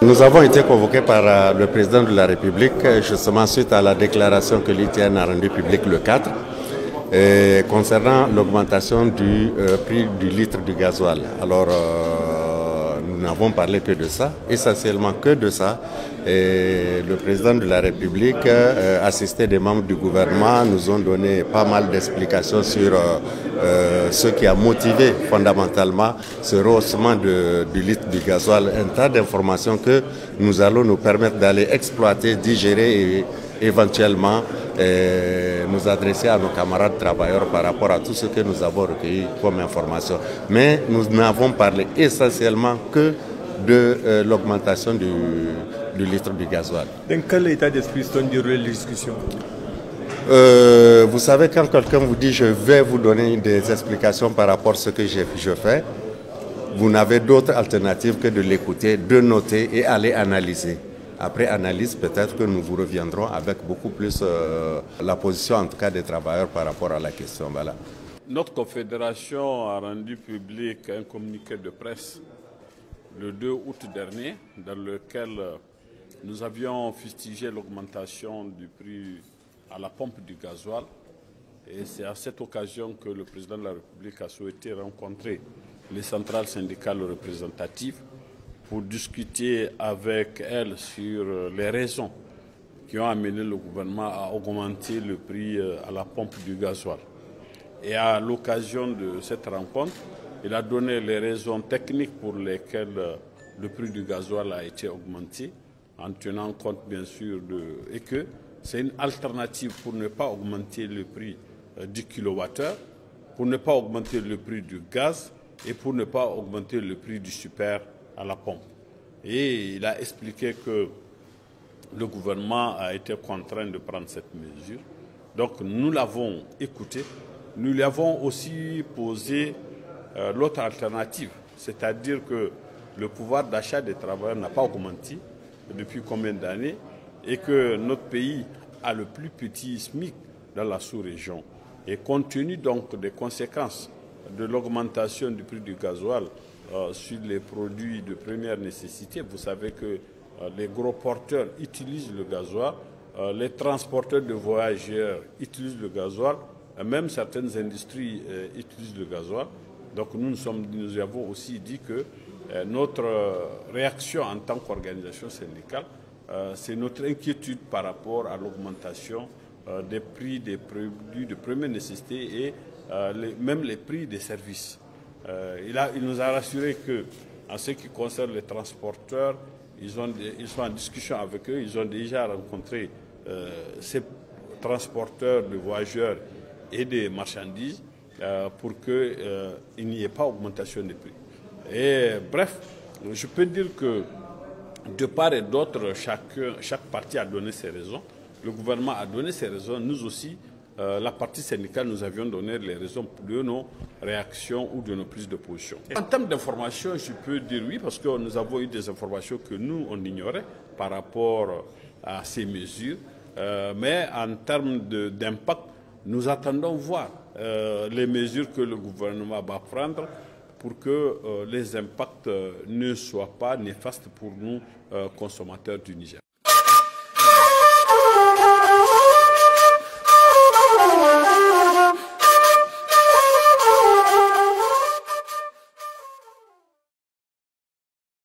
Nous avons été convoqués par le président de la République, justement suite à la déclaration que l'ITN a rendue publique le 4, concernant l'augmentation du prix du litre du gasoil. Alors, nous n'avons parlé que de ça, essentiellement que de ça. Et le président de la République, assisté des membres du gouvernement, nous ont donné pas mal d'explications sur ce qui a motivé fondamentalement ce rehaussement du litre du gasoil. Un tas d'informations que nous allons nous permettre d'aller exploiter, digérer et éventuellement nous adresser à nos camarades travailleurs par rapport à tout ce que nous avons recueilli comme information. Mais nous n'avons parlé essentiellement que de l'augmentation du litre du gasoil. Dans quel état d'esprit sont déroulées les discussions? Vous savez, quand quelqu'un vous dit je vais vous donner des explications par rapport à ce que je fais, vous n'avez d'autre alternative que de l'écouter, de noter et aller analyser. Après analyse, peut-être que nous vous reviendrons avec beaucoup plus la position, en tout cas, des travailleurs par rapport à la question. Voilà. Notre confédération a rendu public un communiqué de presse le 2 août dernier, dans lequel nous avions fustigé l'augmentation du prix à la pompe du gasoil. Et c'est à cette occasion que le président de la République a souhaité rencontrer les centrales syndicales représentatives pour discuter avec elles sur les raisons qui ont amené le gouvernement à augmenter le prix à la pompe du gasoil. Et à l'occasion de cette rencontre, il a donné les raisons techniques pour lesquelles le prix du gasoil a été augmenté, en tenant compte bien sûr et que c'est une alternative pour ne pas augmenter le prix du kilowattheure, pour ne pas augmenter le prix du gaz et pour ne pas augmenter le prix du super à la pompe. Et il a expliqué que le gouvernement a été contraint de prendre cette mesure. Donc nous l'avons écouté. Nous lui avons aussi posé l'autre alternative, c'est-à-dire que le pouvoir d'achat des travailleurs n'a pas augmenté depuis combien d'années et que notre pays a le plus petit SMIC dans la sous-région. Et compte tenu donc des conséquences de l'augmentation du prix du gasoil sur les produits de première nécessité, vous savez que les gros porteurs utilisent le gasoil, les transporteurs de voyageurs utilisent le gasoil, même certaines industries utilisent le gasoil. Donc nous avons aussi dit que notre réaction en tant qu'organisation syndicale, c'est notre inquiétude par rapport à l'augmentation des prix des produits de première nécessité et même les prix des services. Il nous a rassuré que, en ce qui concerne les transporteurs, ils sont en discussion avec eux, ils ont déjà rencontré ces transporteurs de voyageurs et des marchandises pour qu'il n'y ait pas augmentation des prix. Et bref, je peux dire que de part et d'autre, chaque parti a donné ses raisons. Le gouvernement a donné ses raisons, nous aussi, la partie syndicale, nous avions donné les raisons de nos réactions ou de nos prises de position. En termes d'information, je peux dire oui, parce que nous avons eu des informations que nous, on ignorait par rapport à ces mesures. Mais en termes d'impact, nous attendons voir les mesures que le gouvernement va prendre pour que les impacts ne soient pas néfastes pour nous, consommateurs du Niger.